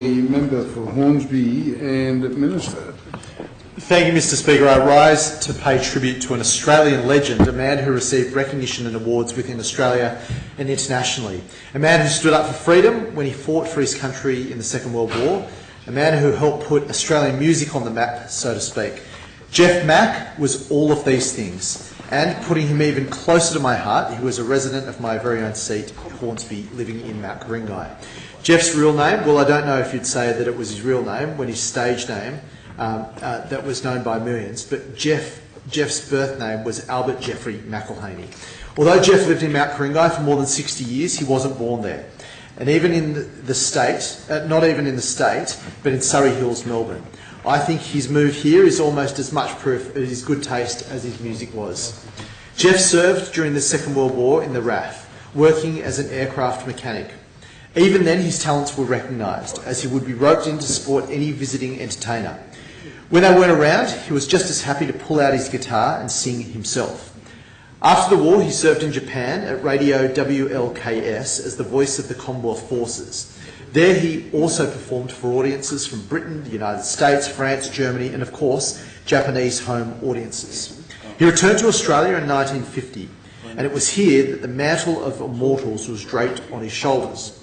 Member for Hornsby and Minister. Thank you, Mr Speaker. I rise to pay tribute to an Australian legend, a man who received recognition and awards within Australia and internationally, a man who stood up for freedom when he fought for his country in the Second World War, a man who helped put Australian music on the map, so to speak. Geoff Mack was all of these things, and putting him even closer to my heart, he was a resident of my very own seat, Hornsby, living in Mount Kuring-gai. Geoff's real name, well, I don't know if you'd say that it was his real name when his stage name, that was known by millions, but Geoff's birth name was Albert Jeffrey McElhaney. Although Geoff lived in Mount Kuring-gai for more than 60 years, he wasn't born there. And even in the state, not even in the state, but in Surrey Hills, Melbourne. I think his move here is almost as much proof of his good taste as his music was. Geoff served during the Second World War in the RAF, working as an aircraft mechanic. Even then, his talents were recognised, as he would be roped in to support any visiting entertainer. When they weren't around, he was just as happy to pull out his guitar and sing himself. After the war, he served in Japan at Radio WLKS as the voice of the Commonwealth Forces. There he also performed for audiences from Britain, the United States, France, Germany and, of course, Japanese home audiences. He returned to Australia in 1950, and it was here that the mantle of immortals was draped on his shoulders.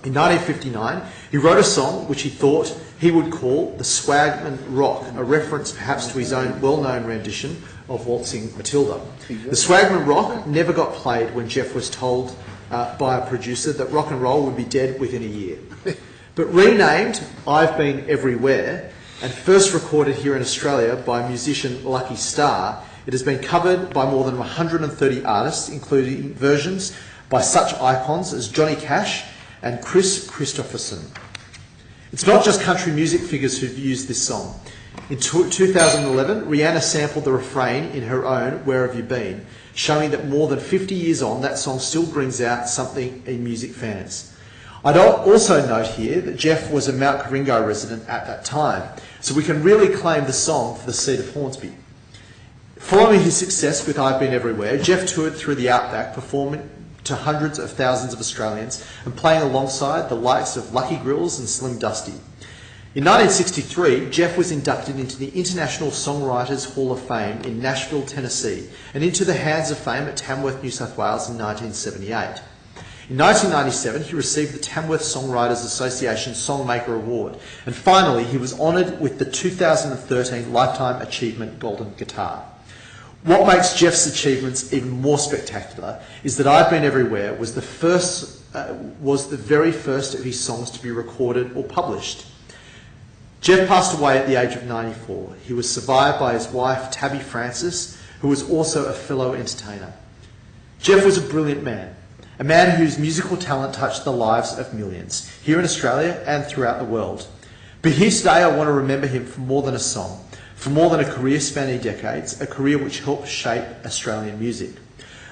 In 1959, he wrote a song which he thought he would call the Swagman Rock, a reference perhaps to his own well-known rendition of Waltzing Matilda. The Swagman Rock never got played when Geoff was told by a producer that rock and roll would be dead within a year. But renamed I've Been Everywhere and first recorded here in Australia by musician Lucky Star, it has been covered by more than 130 artists, including versions by such icons as Johnny Cash and Chris Christopherson. It's not just country music figures who've used this song. In 2011, Rihanna sampled the refrain in her own Where Have You Been, showing that more than 50 years on, that song still brings out something in music fans. I'd also note here that Geoff was a Mount Kuring-gai resident at that time, so we can really claim the song for the seat of Hornsby. Following his success with I've Been Everywhere, Geoff toured through the outback, performing to hundreds of thousands of Australians and playing alongside the likes of Lucky Grills and Slim Dusty. In 1963, Geoff was inducted into the International Songwriters Hall of Fame in Nashville, Tennessee, and into the Hands of Fame at Tamworth, New South Wales in 1978. In 1997, he received the Tamworth Songwriters Association Songmaker Award, and finally he was honoured with the 2013 Lifetime Achievement Golden Guitar. What makes Geoff's achievements even more spectacular is that I've Been Everywhere was the very first of his songs to be recorded or published. Geoff passed away at the age of 94. He was survived by his wife, Tabby Francis, who was also a fellow entertainer. Geoff was a brilliant man, a man whose musical talent touched the lives of millions, here in Australia and throughout the world. But here today I want to remember him for more than a song, for more than a career spanning decades, a career which helped shape Australian music.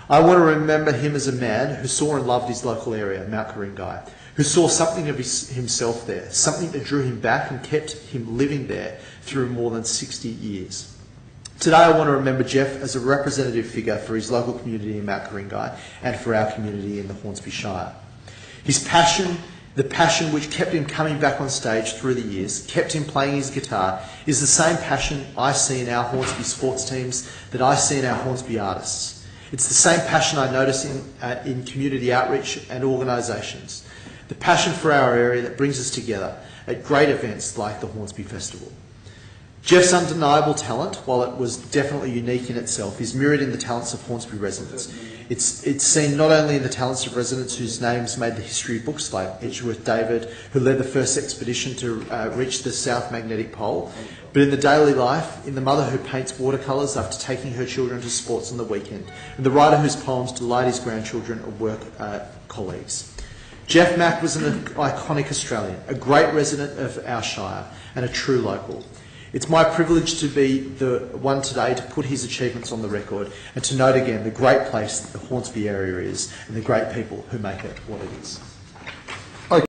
I want to remember him as a man who saw and loved his local area, Mount Kuring-gai, who saw something of himself there, something that drew him back and kept him living there through more than 60 years. Today I want to remember Geoff as a representative figure for his local community in Mount Kuring-gai and for our community in the Hornsby Shire. His passion, the passion which kept him coming back on stage through the years, kept him playing his guitar, is the same passion I see in our Hornsby sports teams that I see in our Hornsby artists. It's the same passion I notice in community outreach and organisations. The passion for our area that brings us together at great events like the Hornsby Festival. Geoff's undeniable talent, while it was definitely unique in itself, is mirrored in the talents of Hornsby residents. It's seen not only in the talents of residents whose names made the history books, like Edgeworth David, who led the first expedition to reach the South Magnetic Pole, but in the daily life, in the mother who paints watercolours after taking her children to sports on the weekend, and the writer whose poems delight his grandchildren or work colleagues. Geoff Mack was an iconic Australian, a great resident of our shire, and a true local. It's my privilege to be the one today to put his achievements on the record and to note again the great place the Hornsby area is and the great people who make it what it is.